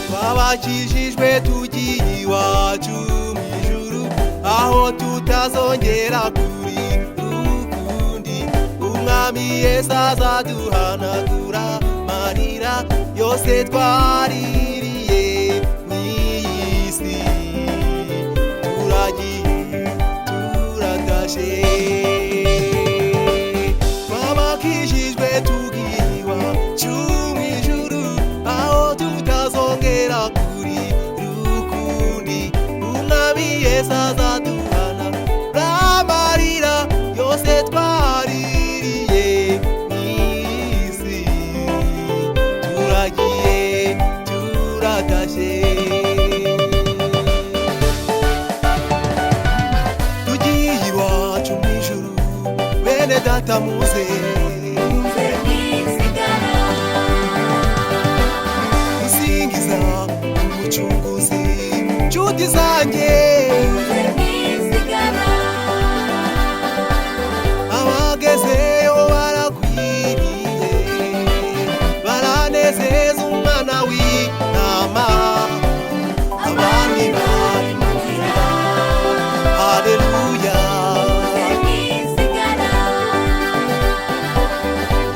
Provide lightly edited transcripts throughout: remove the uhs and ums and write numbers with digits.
Twakijijwe tugiye iwacu mw'ijuru, aho tutazongera kurira ukundi. Umwami Yesu azaduhanagura amarira yose twaririye mw'iyi si. Turagiye turatashe, twabakijijwe tugiye iwacu mw'ijuru, aho tutazongera kurira ukundi. Umwami Yesu azaduhanagura amarira yose twaririye mw'iyi si. Turagiye turatashe, tugiye iwacu mw'ijuru. Bene data muze musingiza umucunguzi, nshuti zanjye abagezeyo barakwiriye, baranezeza umwana w'intama. Abandi bari mu nzira, haleluya,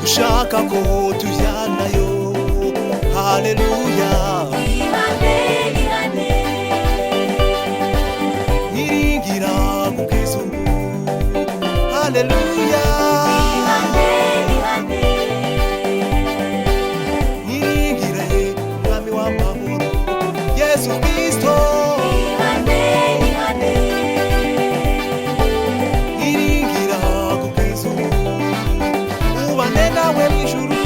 ushaka ko tujyanayo, haleluya. Niringira kugeza ubu, haleluya. Niringire umwami w'amahoro Yesu Kristo, niringira kugeza ubu, ubane nawe mw'ijuru.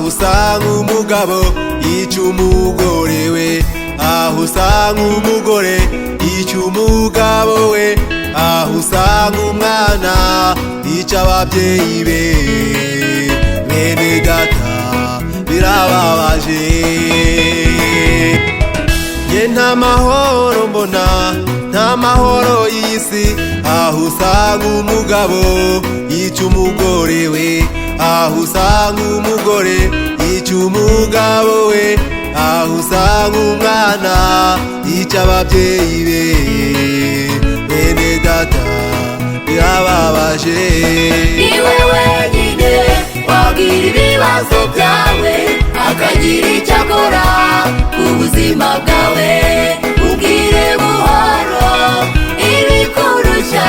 usanga umugabo yica umugore we, aho usanga umugore yica umugabo we, aho usanga umwana yica ababyeyi be. Bene data birababaje, nge nta mahoro mbona, nta mahoro y'isi, aho usanga umugabo yica umugore we, aho usanga umugore yica umugabo we, aho usanga umwana yica ababyeyi be. Bene data birababaje. Ni wewe wenyine wabwira ibibazo byawe, akagira icyo akora ku buzima bwawe. Ubwire buhoro ibikurushya,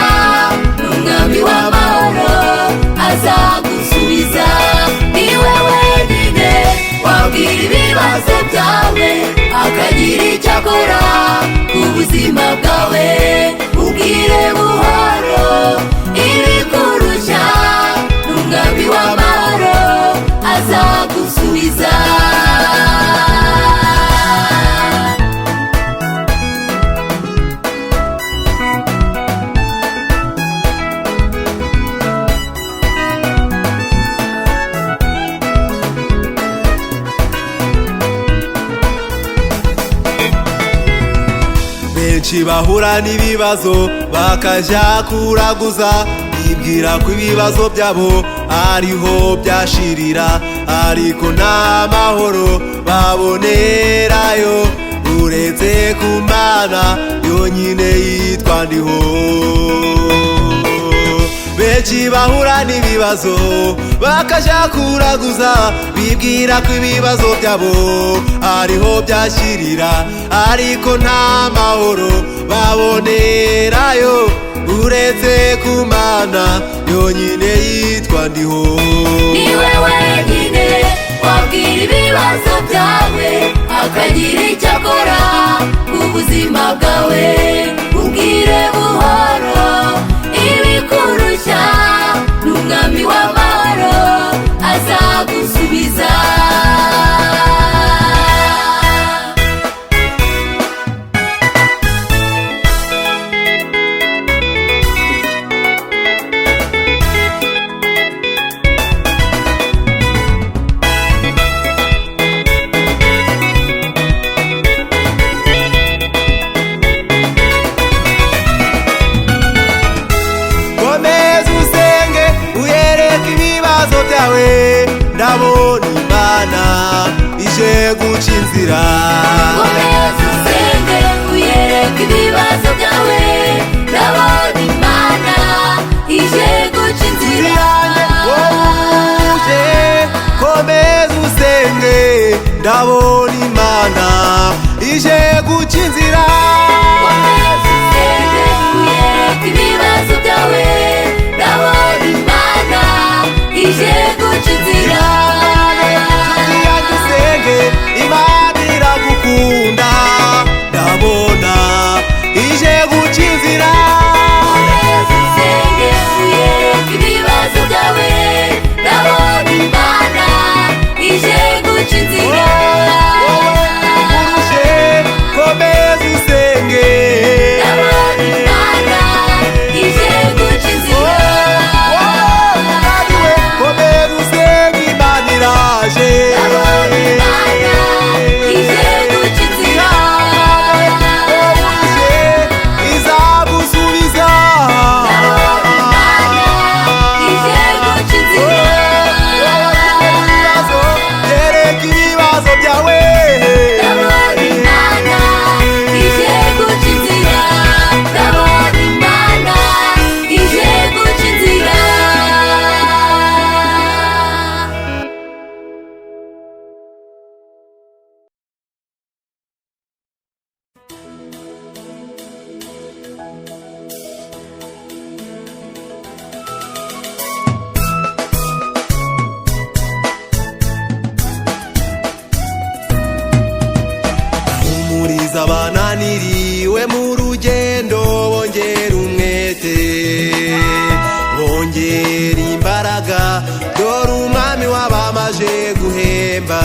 n'umwami w'amahoro azagusubiza. Ni wewe wenyine wabwira ibibazo byawe, akagira icyo akora ku buzima bwawe. Ubwire buhoro ibikurushya, n'umwami w'amahoro azagusubiza. Benshi bahura n'ibibazo bakajya kuraguza, bibwira ko ibibazo byabo ariho byashirira, ariko nta mahoro babonerayo uretse ku Mana yonyine yitwa Ndiho. Benshi bahura n'ibibazo bakajya kuraguza, bibwira ko ibibazo byabo ariho byashirira, ariko nta mahoro babonerayo uretse ku Mana yonyine yitwa Ndiho. Ni wewe wenyine wabwira ibibazo byawe, akagira icyo akora ku buzima bwawe. Ubwire buhoro ibikurushya, n'umwami w'amahoro azagusubiza. Ndabona Imana ije guca inzira. Komeza usenge uyereke ibibazo byawe, ndabona Imana ije guca inzira. Uje komeza usenge, ndabona Imana ije guca inzira. Komeza usenge uyereke ibibazo byawe, ndabona Imana ije guca inzira. Imana iragukunda, ndabona ije guca inzira. Komeza usenge uyereke ibibazo byawe, ndabona Imana ije guca inzira. Komeza usenge, ndabona Imana ije guca inzira. komeza usenge, Imana iraje. Abananiriwe mu rugendo bongera umwete, bongera imbaraga, dore umwami wabamaje guheba. guhemba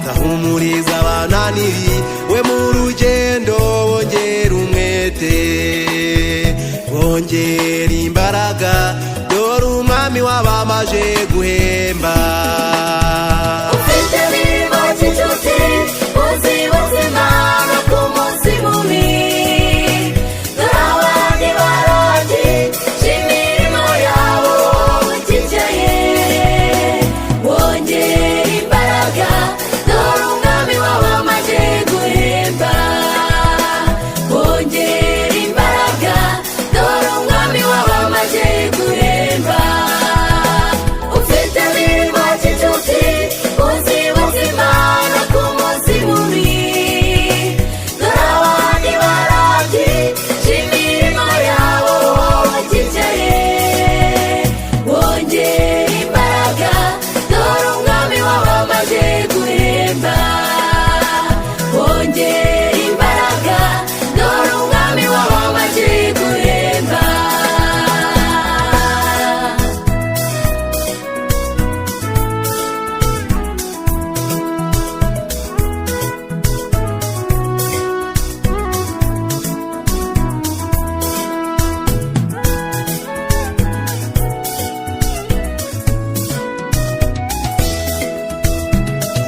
gahumuriza abananiri we mu rugendo wongera umwete wongera imbaraga dore umwami w'abamaje guhemba ufite imirimo cy'inshuti uzibutsa Imana ku munsi mubi dore abandi barangije imirimo yabo ukicaye wongera imbaraga dore umwami w'abamaze guhemba wongera imbaraga dore umwami w'abamaze guhemba ufite imirimo cy'inshuti uzibutsa Imana ku munsi mubi dore abandi barangije imirimo yabo ukicaye wongera imbaraga dore umwami w'abamaze guhemba wongera imbaraga dore umwami w'abamaze guhemba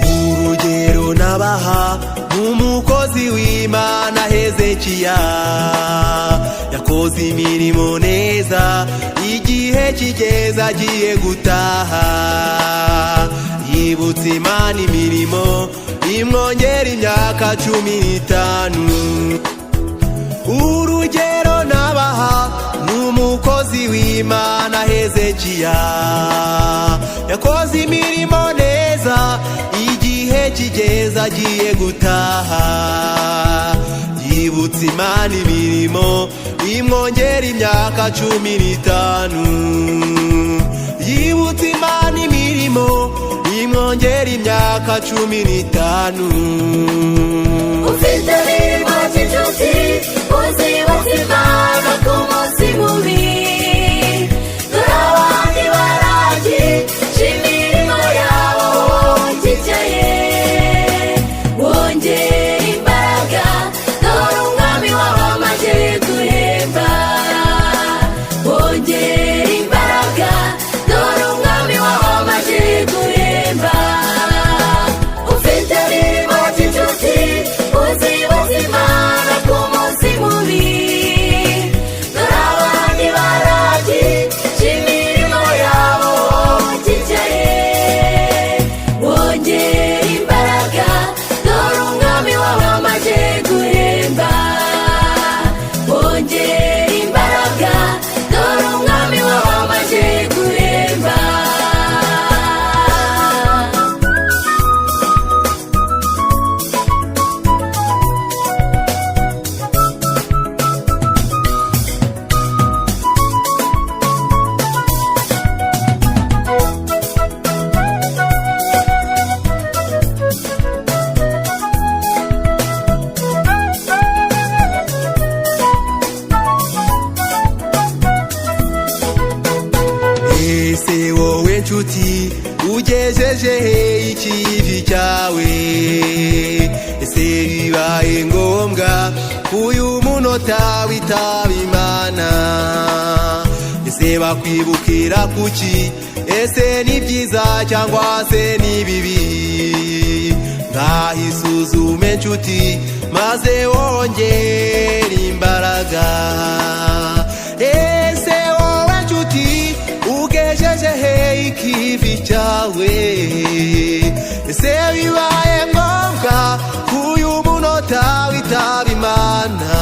urugero nabaha nk'umukozi w'Imana Hezekiya yakoze imirimo neza igihe kigeze agiye gutaha yibutsa Imana imirimo imwongera imyaka 15 urugero nabaha n'umukozi w'Imana Hezekiya yakoze imirimo neza igihe kigeze agiye gutaha yibutsa Imana imirimo imwongera imyaka 15 yibutsa Imana imirimo imwongera imyaka 15 ufite imirimo cy'inshuti uzibutsa Imana ku munsi mubi dore abandi barangije imirimo yabo ukicaye wongera imbaraga dore umwami w'abamaze guhemba wongera imbaraga dore umwami w'abamaze guhemba ufite imirimo cy'inshuti uzibutsa Imana ku munsi mubi dore abandi barangije imirimo yabo ukicaye wongera imbaraga dore umwami w'abamaze guhemba wongera imbaraga dore umwami w'abamaze guhemba ese wowe nshuti ugejeje he ikivi cyawe ese bibaye ngombwa uyu munota witaba Imana ese bakwibukira kuki ese ni byiza cyangwa se ni bibi ngahisuzume nshuti maze wongera imbaraga ese wowe nshuti ugejeje he ikivi cyawe ese bibaye ngombwa uyu munota witaba Imana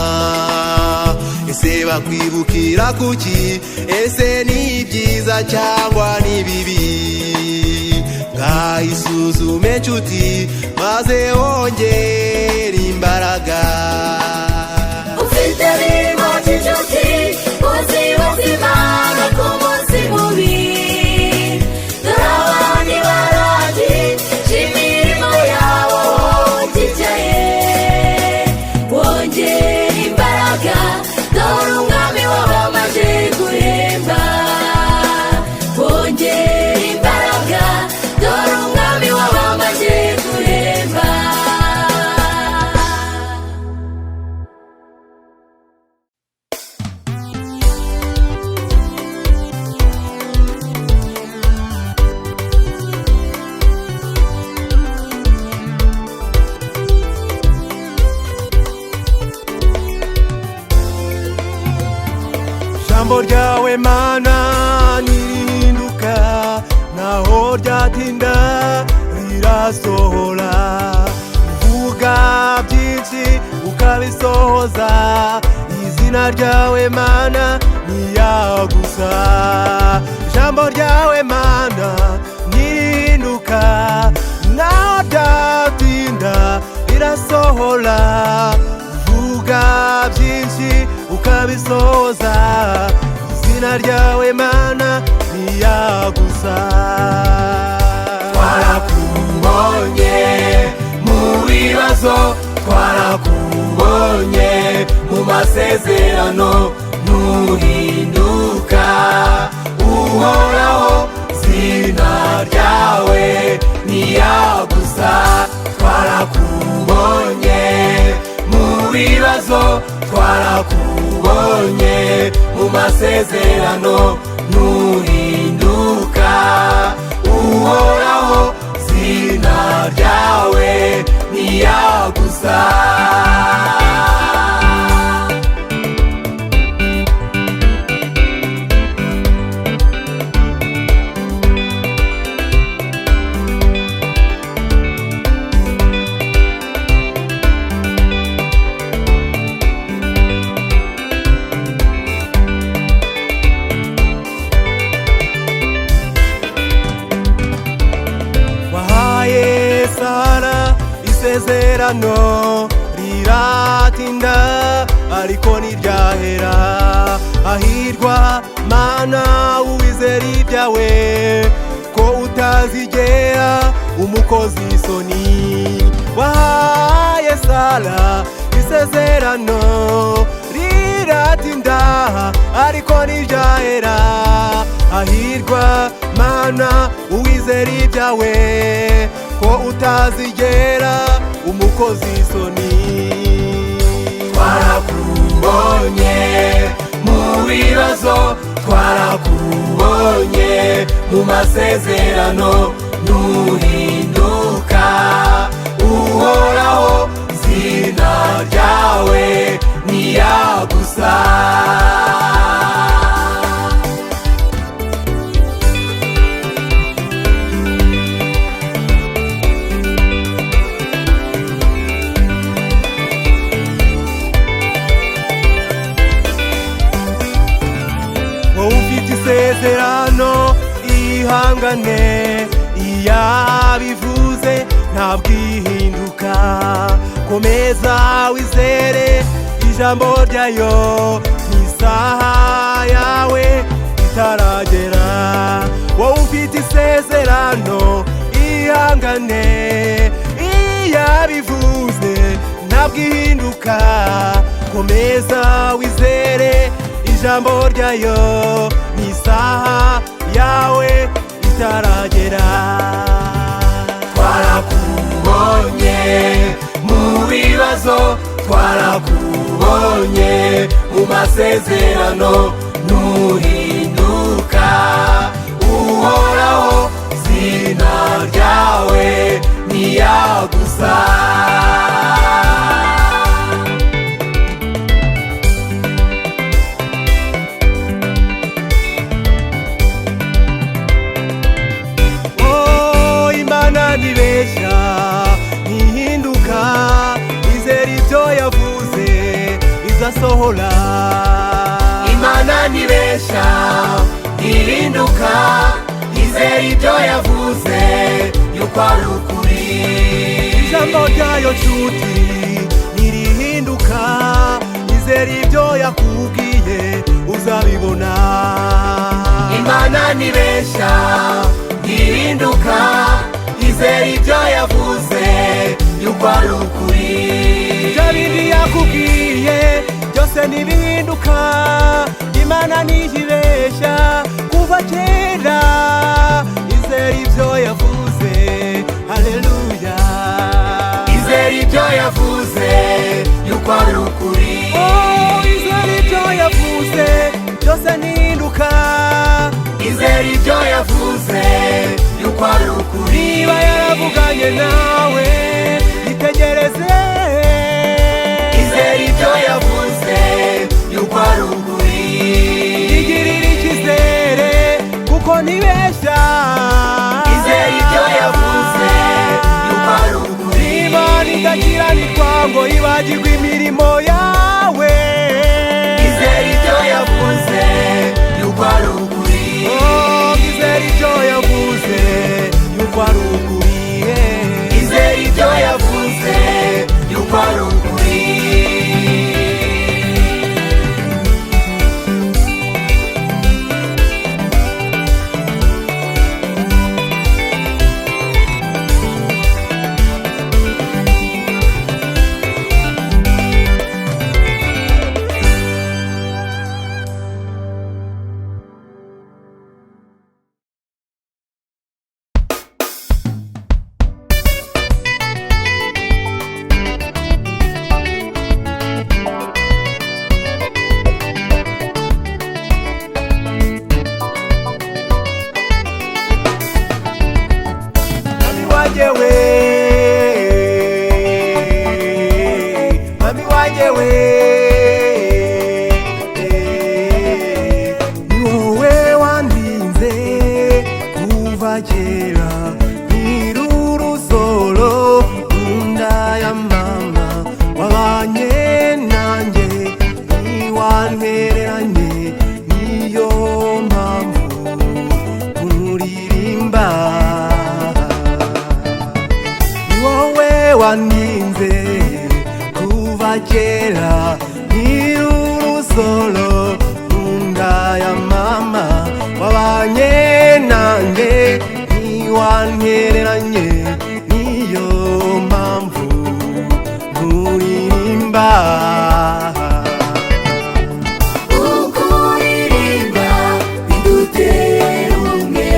ese bakwibukira kuki ese ni byiza cyangwa ni bibi ngahisuzume nshuti maze wongera imbaraga ufite imirimo cy'inshuti uzibutsa Imana ku munsi mubi dore abandi barangije imirimo yabo ukicaye wongera imbaraga dore umwami w'abamaze guhemba wongera imbaraga dore umwami ijambo ryawe mana nirihinduka naho ryatinda rirasohora uvuga byinshi ukabisohoza izina ryawe mana niyagusa ijambo ryawe mana nirihinduka naho ryatinda rirasohora uvuga byinshi ukabisohoza izina ryawe mana niyagusa twarakubonye mu bibazo twarakubonye mu masezerano ntuhinduka uhoraho izina ryawe niyagusa twarakubonye mu bibazo twarakubonye mu masezerano ntuhinduka uhoraho izina ryawe niyagusa isezerano riratinda ariko ntiryahera ahirwa mana uwizera ibyawe ko utazigera umukozi isoni wahaye Sara isezerano riratinda ariko ntiryahera ahirwa mana uwizera ibyawe ko utazigera umukozi isoni twarakubonye mu bibazo twarakubonye mu masezerano ntuhinduka uhoraho izina ryawe niyagusa isezerano ihangane iyabivuze ntabwihinduka komeza wizere ijambo ryayo n'isaha yawe itaragera wowe ufite isezerano ihangane iyabivuze ntabwihinduka komeza wizere ijambo ryayo n'isaha yawe itaragera twarakubonye mu bibazo twarakubonye mu masezerano ntuhinduka uhoraho izina ryawe niyagusa nibesha ntihinduka izera ibyo yavuze izasohora Imana nibesha ntihinduka izera ibyo yavuze yuko ari ukuri ijambo ryayo nshuti ntirihinduka izera ibyo yakubwiye uzabibona Imana nibesha ntihinduka izera ibyo yavuze yuko ari ukuri ibyo bindi yakubwiye byose ntibihinduka Imana ntiyibeshya kuva kera izera ibyo yavuze haleluya izera ibyo yavuze yuko ari ukuri izera ibyo yavuze byose ntihinduka izera ibyo yavuze yuko ari ukuri niba yaravuganye nawe itegereze izera ibyo yavuze yuko ari ukuri ntiwibagirwe imirimo yawe. izere ibyo yavuze yuko ari ukuri. Izere ibyo yavuze yuko ari ukuri. izere ibyo yavuze yuko ari ukuri. Mami wanjewe, ni wowe wandinze kuva kera nkiri urusoro mu nda ya mama. Wabanye nanjye ntiwantereranye, niyo mpamvu nkuririmba. Waninze kuva kera nkiri urusoro mu nda ya mama. Wabanye nanjye ntiwantereranye, niyo mpamvu nkuririmba. Kukuririmba bidutera ubumwe,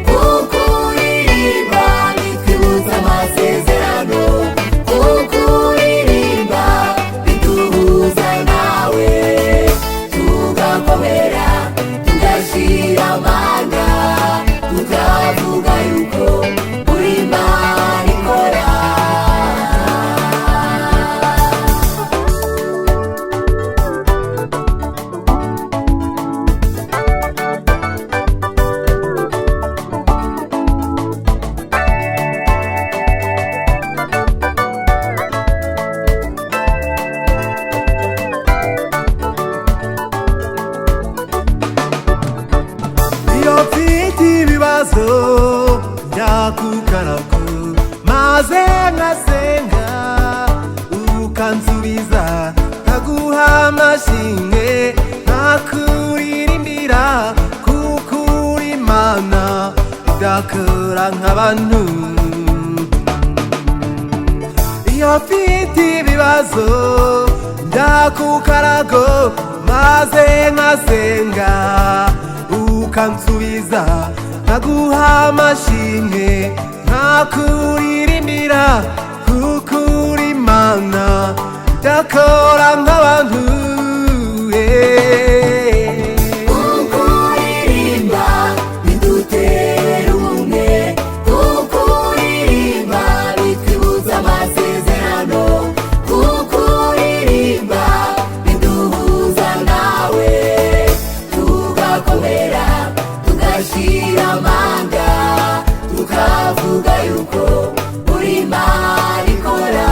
kukuririmba bitwibutsa amasezerano, kukuririmba biduhuza nawe, tugakomera tugashira amanga, tukavuga yuko uri Imana ikora. Iyo mfite ibibazo ndakukarago, maze ngasenga ukansubiza, nkaguha amashimwe nkakuririmbira, kuko uri Imana idakora nk'abantu. Iyo mfite ibibazo ndakukarago, maze ngasenga ukansubiza, nkaguha amashimwe nkakuririmbira, kuko uri Imana idakora nk'abantu. Kukuririmba bidutera ubumwe, kukuririmba bitwibutsa amasezerano, kukuririmba biduhuza nawe, tugakomera tugashira amanga, tukavuga yuko uri Imana ikora.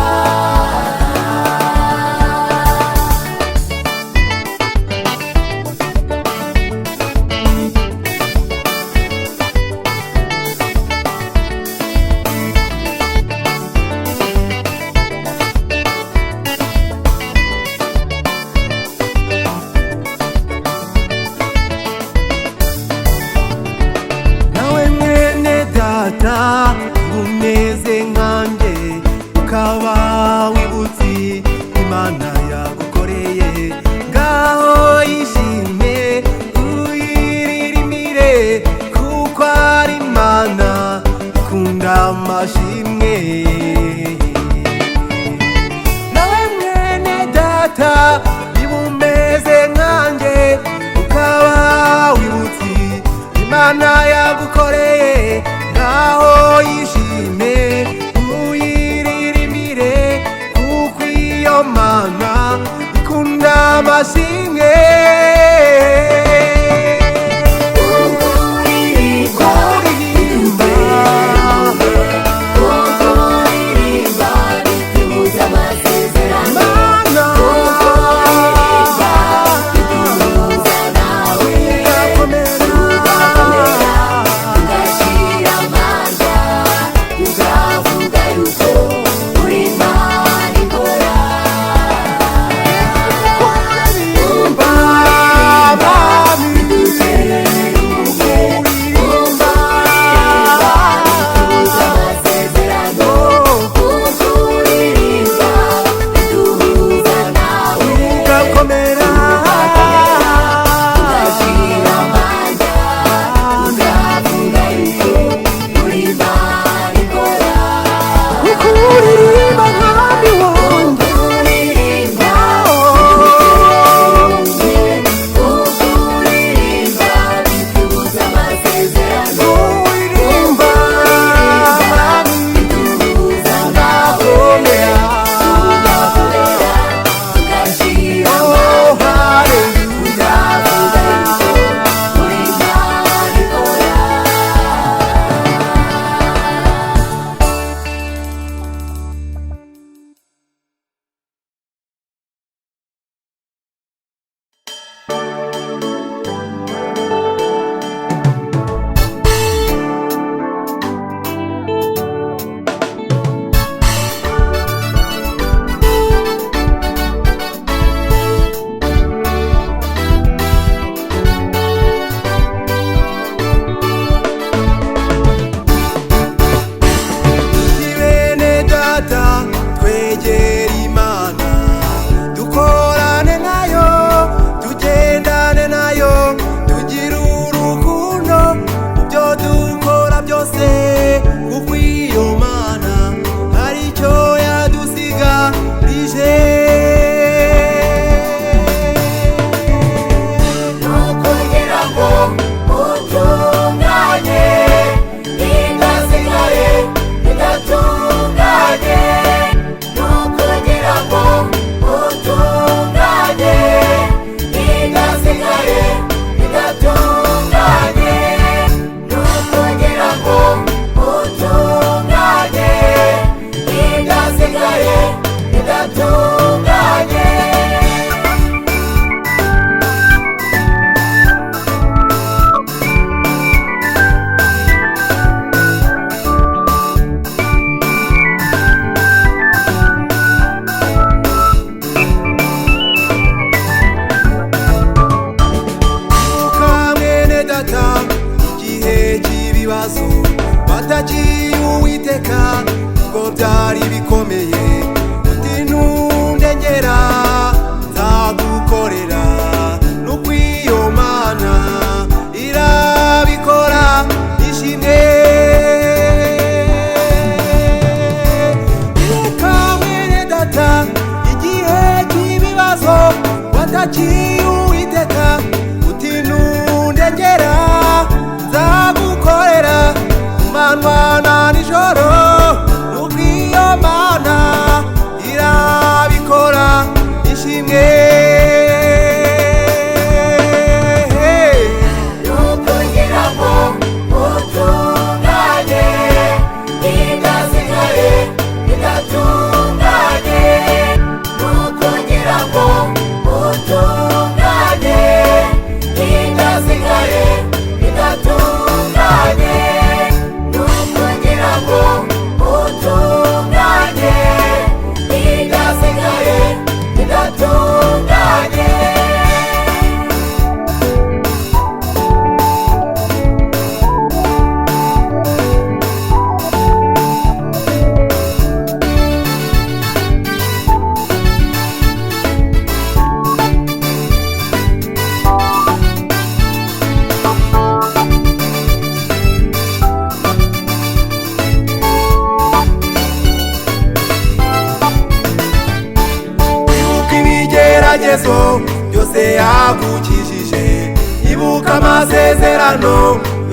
amasezerano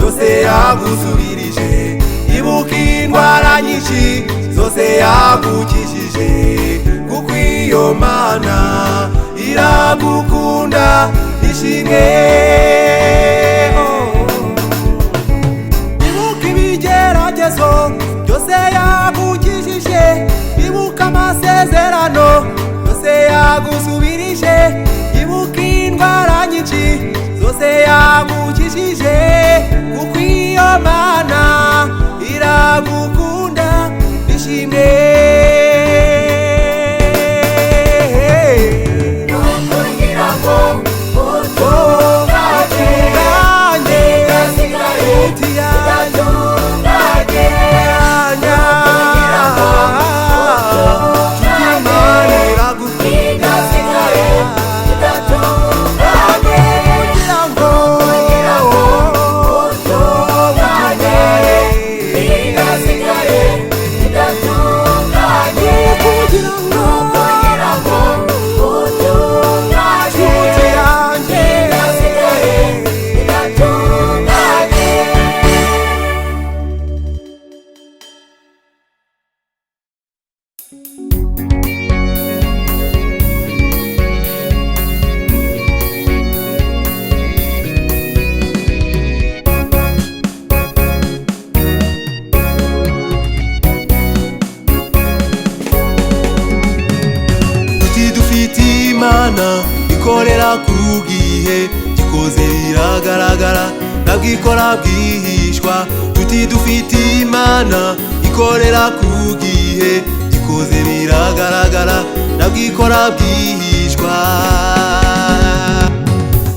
yose yagusubirije, ibuka indwara nyinshi zose yagukijije, kuko iyo Mana iragukunda ishimwe. Ibuka ibigeragezo byose yagukijije, ibuka amasezerano yose yagusubirije, ibuka indwara nyinshi zose yagukijije, kuko iyo Mana iragukunda ishimwe. Ikorera ku gihe, gikoze biragaragara, ntabwo ikora bwihishwa. Tuti dufite Imana ikorera ku gihe, gikoze biragaragara, ntabwo ikora bwihishwa.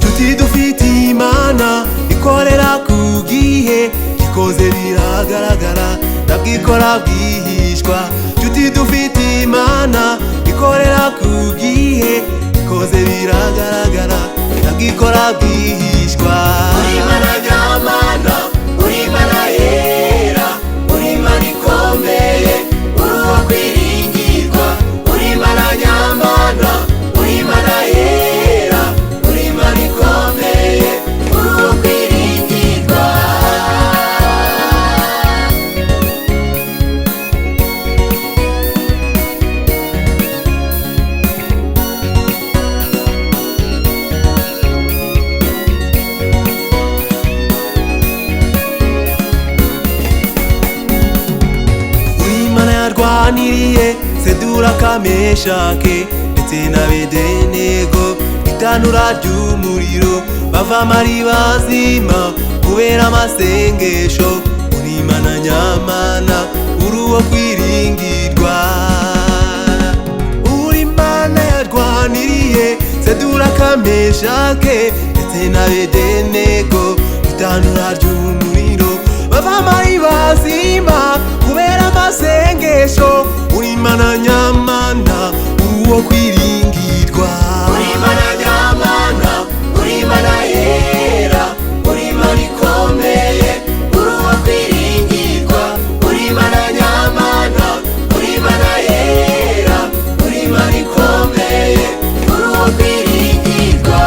Tuti dufite Imana ikorera ku gihe, gikoze biragaragara, ntabwo ikora bwihishwa. Tuti dufite Imana ikorera ku gihe, koze biragaragara, ntabwo ikora bwihishwa. Uri Imana nyamana, uri Imana yera, uri Imana ikomeye, uri uwo kwiringirwa. Uri Imana nyamana, uri Imana yera, uri Imana ikomeye, uri uwo kwiringirwa. Yarwaniriye Seduraka Meshake ndetse na Abedenego itanura ry'umuriro, bavamo ari bazima kubera amasengesho. Uri Imana nyamana, uri uwo kwiringirwa. Uri Imana yarwaniriye Seduraka Meshake ndetse na Abedenego itanura ry'umuriro, bavamo ari bazima kubera amasengesho. Uri Imana nyamana, uri uwo kwiringirwa. Uri Imana nyamana, uri Imana yera, uri Imana ikomeye, uri uwo kwiringirwa. Uri Imana nyamana, uri Imana yera, uri Imana ikomeye, uri uwo kwiringirwa.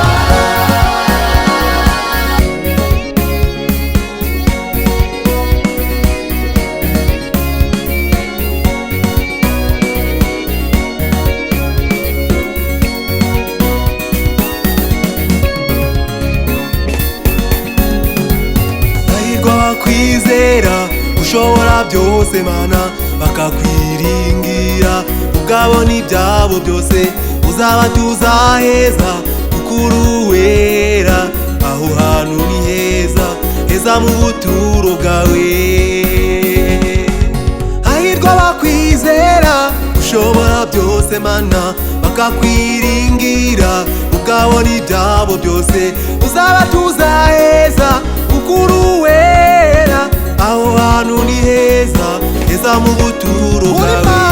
Kwizera ushobora byose Mana, bakakwiringira ukabona ibyabo byose, uzaba tuzaheza kuko uri uwera. Aho hantu ni heza, heza mu buturo bwawe. Hahirwa bakwizera ushobora byose Mana, bakakwiringira ukabona ibyabo byose, uzaba tuzaheza kuko uri uwera. Aho hantu ni heza, heza mu buturo bwawe.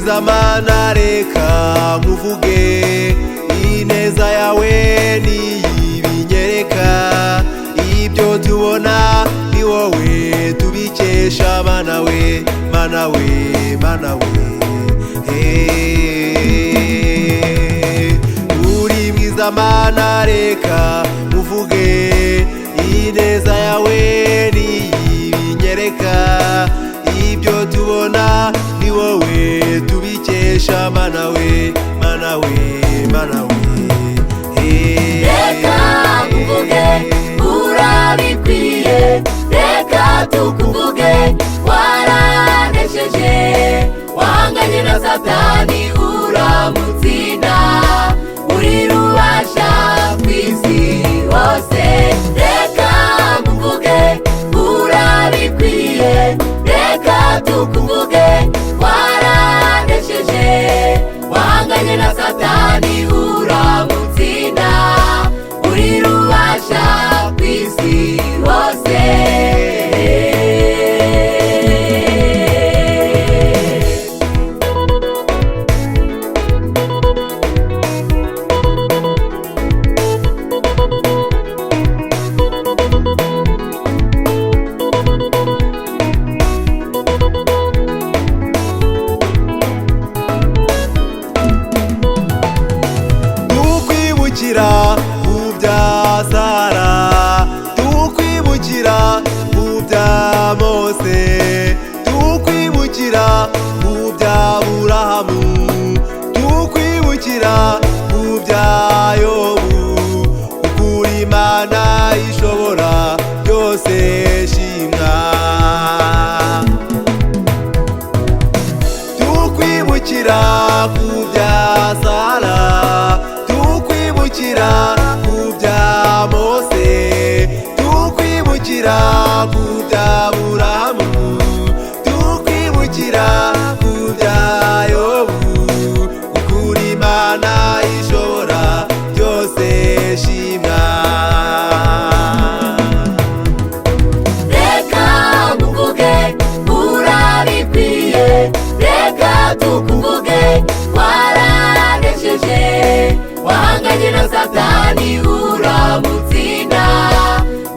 mwiza mana reka nkuvuge ineza yawe niyibinyereka ibyo tubona ni wowe tubikesha mana we mana we mana we uri mwiza mana reka nkuvuge ineza yawe niyibinyereka ibyo tubona ni wowe tubikesha mana we mana we mana we reka nkuvuge urabikwiye reka tukuvuge waranesheje wahanganye na satani uramutsinda uri rubasha kw'isi hose reka nkuvuge urabikwiye reka tukuvuge waranesheje wahanganye na satani uramutsinda uri rubasha kw'isi hose kubya Sara tukwibukira kubya Mose tukwibukira kubya Aburahamu tukwibukira kubya Yobu ukuri Imana ishobora byose shimwa tukwibukira kubya Sara tukwibukira kubya Mose tukwibukira kubya Aburahamu tukwibukira kubya Yobu ukuri Imana ishobora byose shimwa reka nkuvuge urabikwiye reka tukuvuge waranesheje wahanganye na satani uramutsinda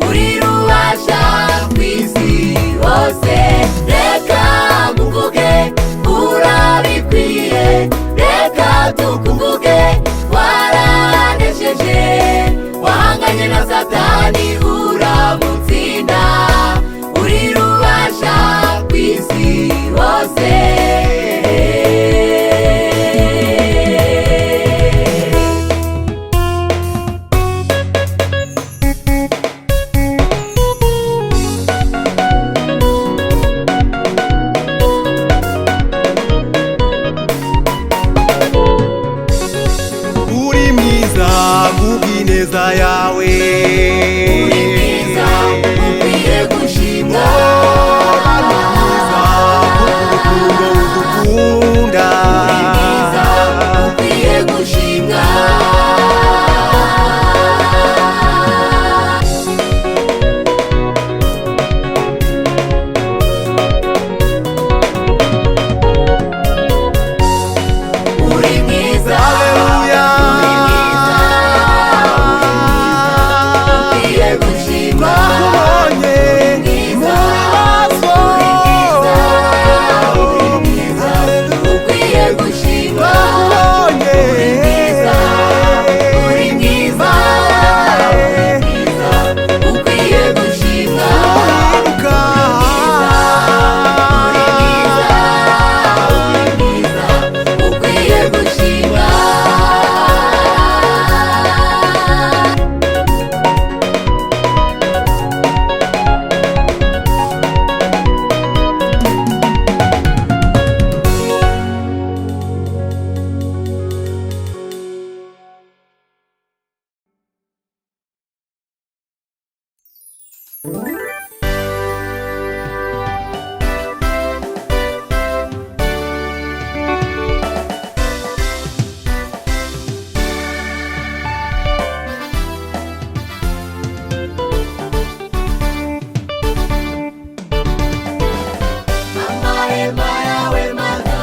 uri rubasha kw'isi hose reka nkuvuge urabikwiye reka tukuvuge waranesheje wahanganye na satani uramutsinda uri rubasha kw'isi hose uri mwiza kubw'ineza yawe uri mwiza ukwiye gushimwa udukunda uri mwiza ukwiye gushimwa uri mwiza Haleluya ukwiye gushimwa twakubonye muri maso ukwiye gushimwa twakubonye uri mwiza ukwiye gushimwa uribuka ukwiye gushimwa amahema yawe mana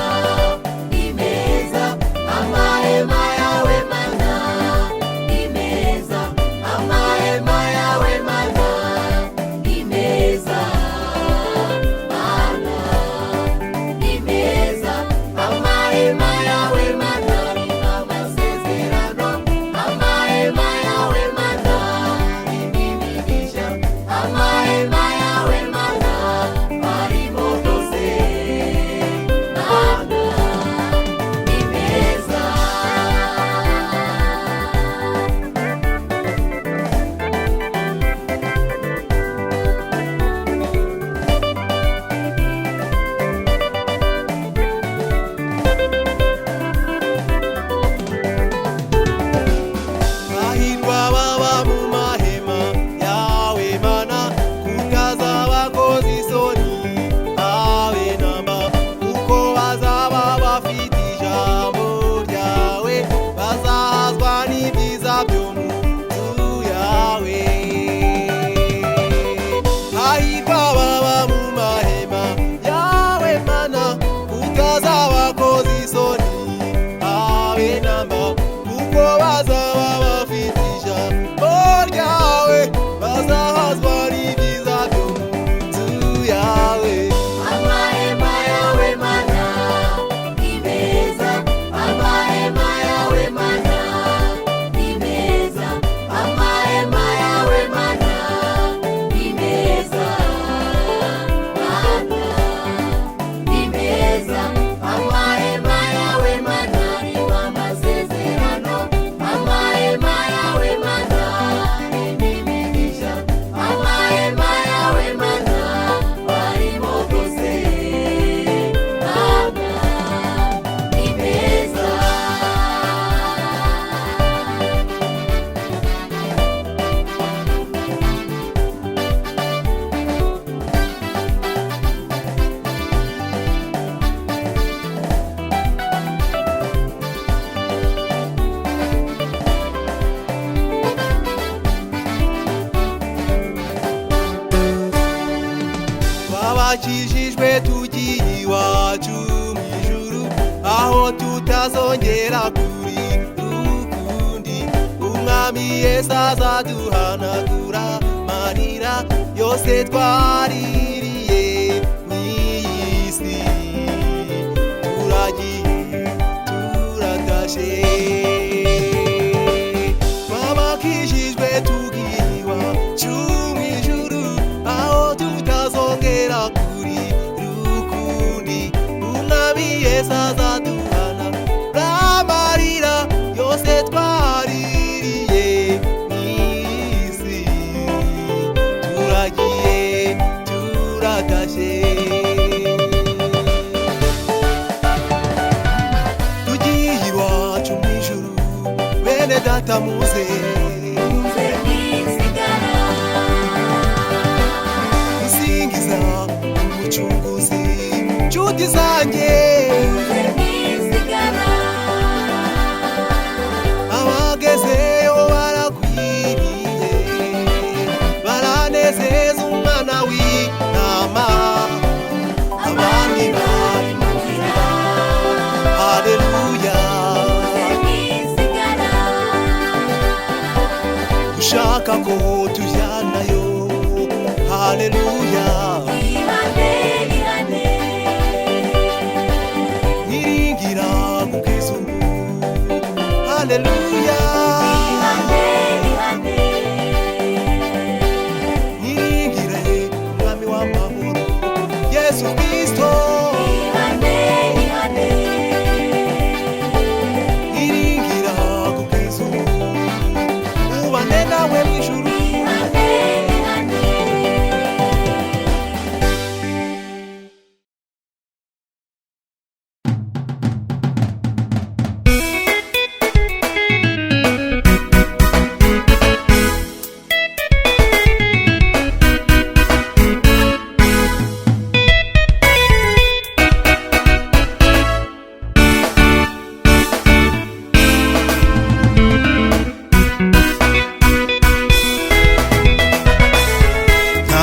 twakijijwe tugiye iwacu mu ijuru, aho tutazongera kurira ukundi. Umwami Yesu azaduhanagura amarira yose twaririye mw'iyi si. Turagiye turatashe, twabakijijwe tugiye iwacu mu ijuru, aho tutazongera kurira ukundi. Umwami Yesu azaduhanagura amarira yose twaririye mw'iyi si. Turagiye turatashe, tugiye iwacu mu ijuru. Bene data muze musingiza umucunguzi, nshuti zanjye abagezeyo barakwiriye, baranezeza umwana w'intama. Abandi bari mu nzira, haleluya, ushaka ko tujyanayo, haleluya. Niringira kugeza ubu, haleluya. Niringire umwami w'amahoro Yesu Kristo, niringira kugeza ubu, ubane nawe mu ijuru.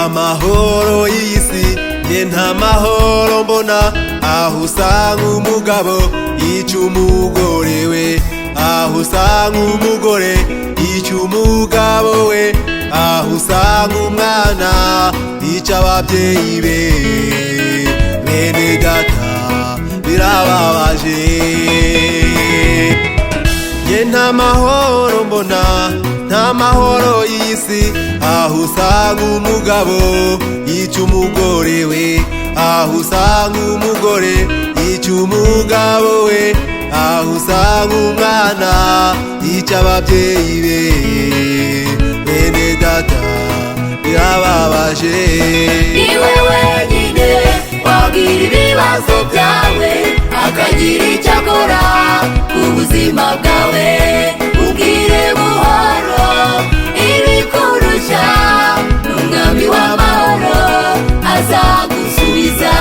Amahoro y'isi ye nta mahoro mbona, aho usanga umugabo yica umugore we, aho usanga umugore yica umugabo we, aho usanga umwana yica ababyeyi be. Bene data birababaje, ye nta mahoro mbona, nta mahoro y'isi, aho usanga umugabo yica umugore we, aho usanga umugore yica umugabo we, aho usanga umwana yica ababyeyi be. Bene data birababaje, niwe wenyine wabwira ibibazo byawe, akagira icyo akora ku buzima bwawe. Ubwire buhoro ibikurushya, n'umwami w'amahoro azagusubiza.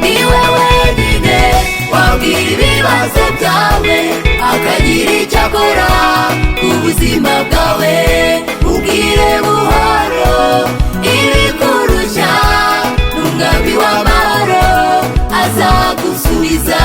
Niwe wenyine wabwira ibibazo byawe, akagira icyo akora ku buzima bwawe. Ubwire buhoro ibikurushya, n'umwami w'amahoro azagusubiza.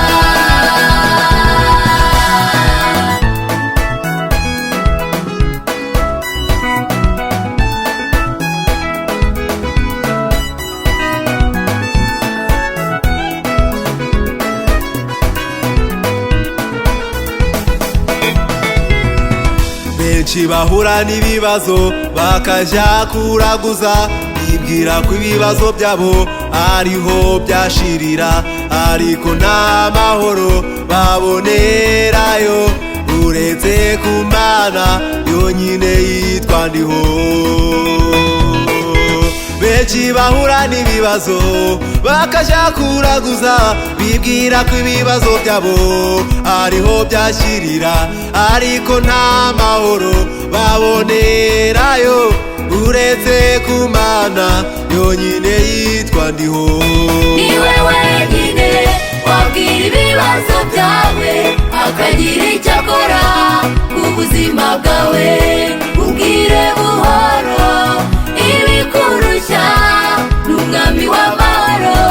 benshi bahura n'ibibazo bakajya kuraguza, bibwira ko ibibazo byabo ariho byashirira, ariko nta mahoro babonerayo uretse ku Mana yonyine yitwa ndiho. Benshi bahura n'ibibazo bakajya kuraguza, bibwira ko ibibazo byabo ariho byashirira, ariko nta mahoro babonerayo uretse ku Mana yonyine yitwa ndiho. Niwe wenyine wabwira ibibazo byawe, akagira icyo akora ku buzima bwawe. Ubwire buhoro ibikurushya, n'umwami w'amahoro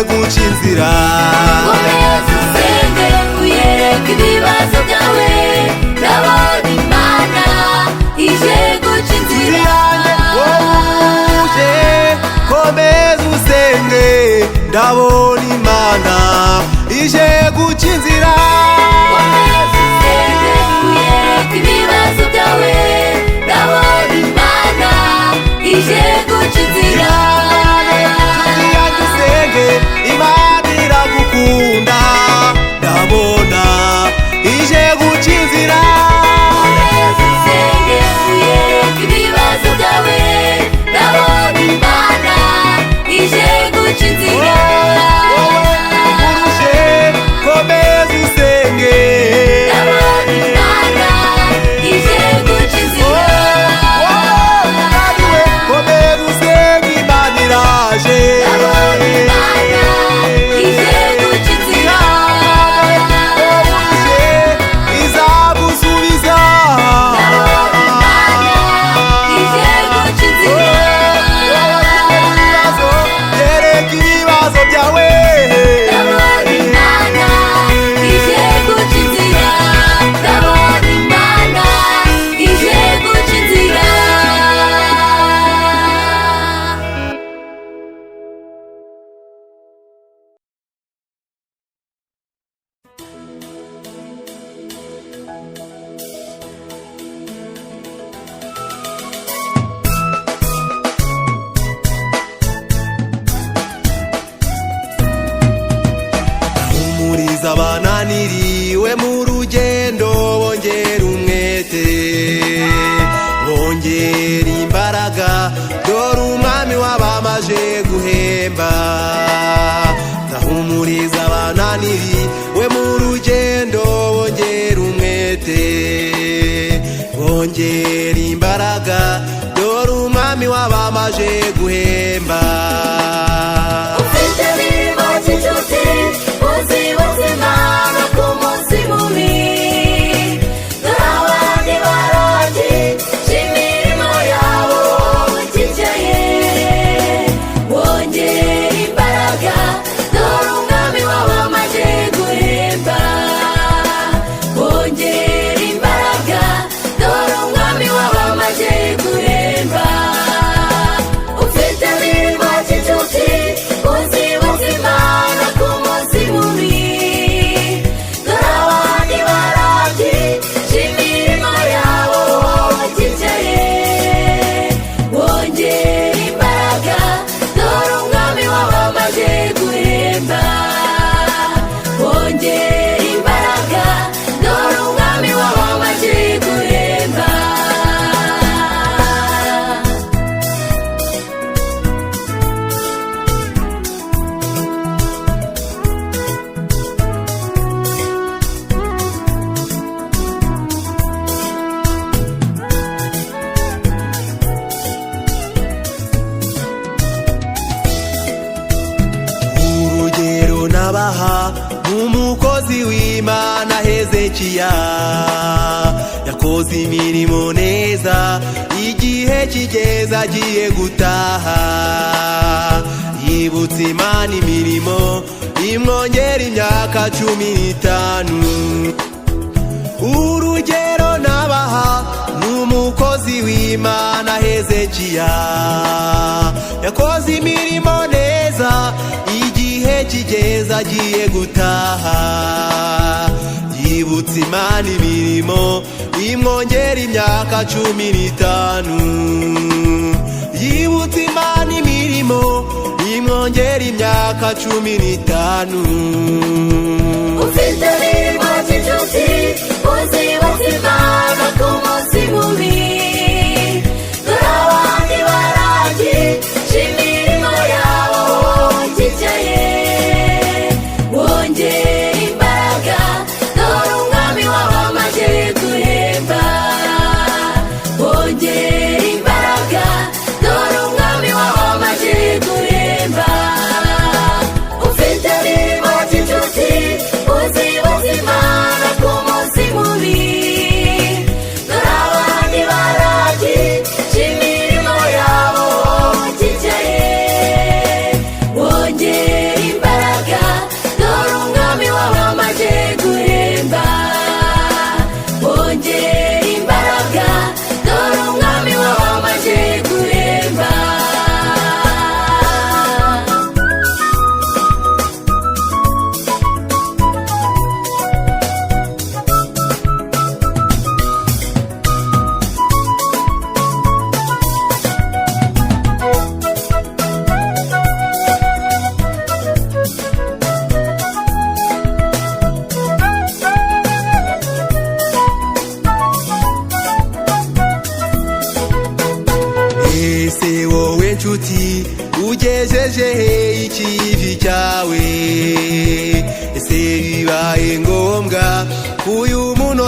guca inzira. komeza usenge uyereke ibibazo byawe, ndabona Imana ije guca inzira. Uje komeza usenge, ndabona Imana ije guca inzira. komeza usenge uyereke ibibazo byawe, ndabona Imana ije guca inzira. Imana iragukunda, ndabona ije guca inzira. komeza usenge uyereke ibibazo byawe, ndabona Imana ije guca inzira. Urushe komeza usenge, ndabona Imana ije guca inzira. unaniwe komeza usenge, Imana iraje. ndabona Imana ije guca inzira. Urushe izagusubiza. ndabona Imana ije guca inzira. Yereka ibibazo byawe. ndabona Imana ije guca inzira. ndabona Imana ije guca inzira. Humuriza abananiriwe mu rugendo, bongera umwete, bongera imbaraga, dore umwami wabamaje guhemba. Ndahumuriza abananiriwe mu rugendo, bongera umwete, bongera imbaraga, dore umwami wabamaje guhemba. ufite imirimo cy'inshuti uzibuze Imana ku munsi mubi, dore abandi barogi imirimo yabo ukicaye, wongera imbaraga, dore umwami wabamaje guhemba. wongera imbaraga, dore umwami wabamaje guhemba. ufite imirimo cy'inshuti uzibuze Imana ku munsi mubi, dore abandi barogi imirimo yabo ukicaye, wongera imbaraga, dore umwami wabamaje guhemba. wongera imbaraga, dore umwami wabamaje guhemba. Urugero nabaha nk'umukozi w'Imana Hezekiya, yakoze imirimo neza, igihe kigeze agiye gutaha, yibutse Imana imirimo imwongera imyaka 15. Urugero nabaha n'umukozi w'Imana Hezekiya, yakoze imirimo neza, igihe kigeze agiye gutaha, yibutse Imana imirimo imwongera imyaka 15. yibutse Imana imirimo imwongera imyaka 15. ufite imirimo cy'inshuti uzibuze Imana ku munsi mubi, dore abandi barogi imirimo yabo ukicaye, wongera imbaraga, dore umwami wabamaje guhemba. wongera imbaraga, dore umwami wabamaje guhemba. ufite imirimo cy'inshuti uzibuze Imana ku munsi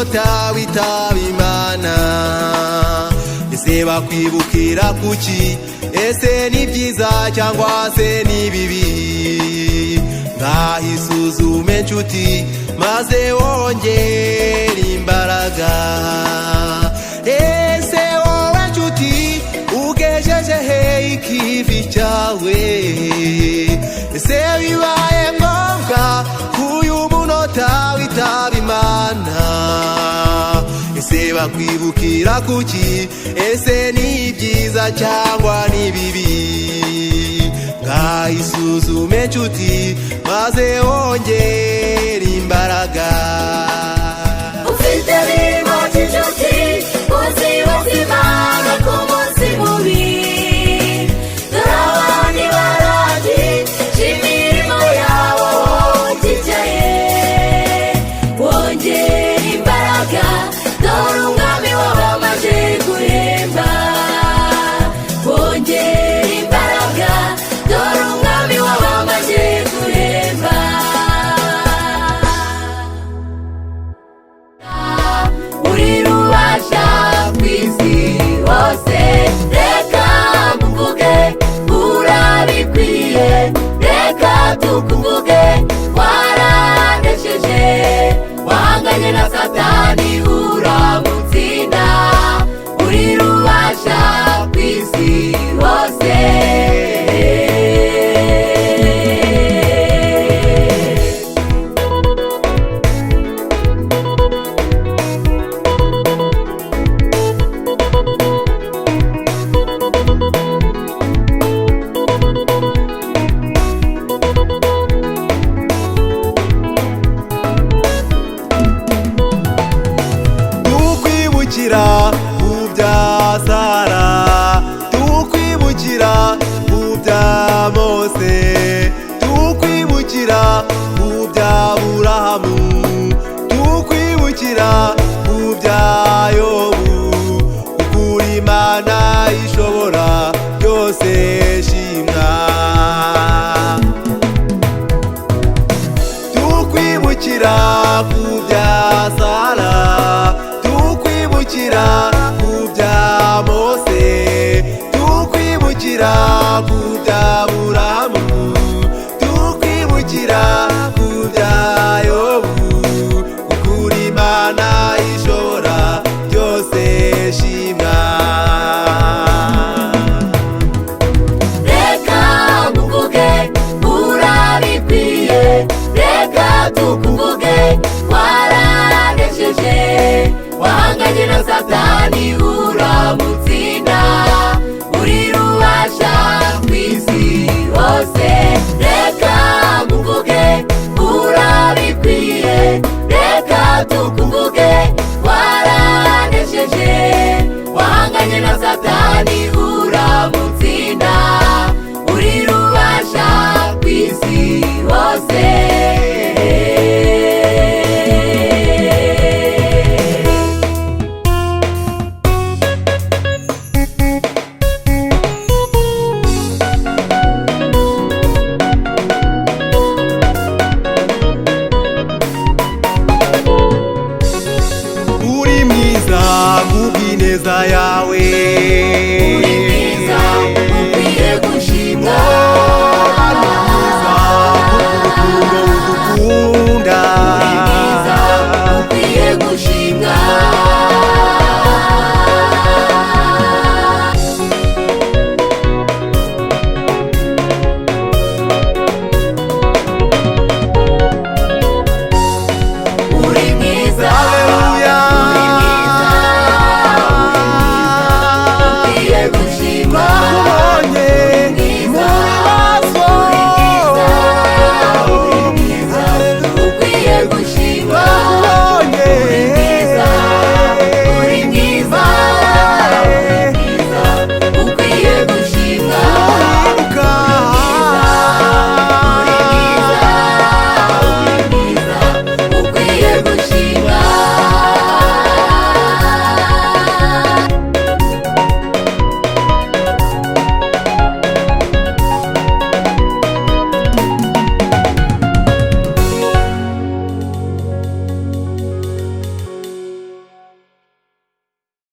umunota witaba Imana. Ese bakwibukira kuki? Ese ni byiza cyangwa se ni bibi? Ngahisuzume nshuti maze wongere imbaraga. Ese wowe nshuti ugejeje he ikivi cyawe? Ese bibaye ngombwa uyu munota witaba Imana? Ese bakwibukira kuki? Ese ni byiza cyangwa ni bibi? Ngahisuzume nshuti maze wongere imbaraga. ufite birimo cy'inshuti uzibaza Imana ku munsi mubi. Dore abandi baragi imirimo yabo uticaye. Wongera imbaraga dore umwami wabo amaze guhemba. Wongera imbaraga dore umwami wabo amaze guhemba. Uri rubasha ku isi hose, reka muvuge urabikwiye, reka tukuvuge waranesheje, wahanganye na Satani uramutsinda. Uri rubasha ku isi hose. Tukwibukira mu bya Sara, tukwibukira mu bya Mose, tukwibukira mu bya Aburahamu, tukwibukira mu bya Yobu. Ukuri Imana ishobora byose shimwa. Tukwibukira ku bya Sara, tukwibukira ku bya Mose, tukwibukira ku bya Aburahamu, tukwibukira ku bya Yobu. Ukuri Imana ishobora byose shimwa. Reka muvuge urabikwiye, reka tukuvuge waranesheje, wahanganye na Satani uramutsinda. Uri rubasha ku isi hose, reka muvuge urabikwiye, reka tukuvuge waranesheje, wahanganye na Satani uramutsinda. Uri rubasha ku isi hose. Uri mwiza kubw'ineza yawe,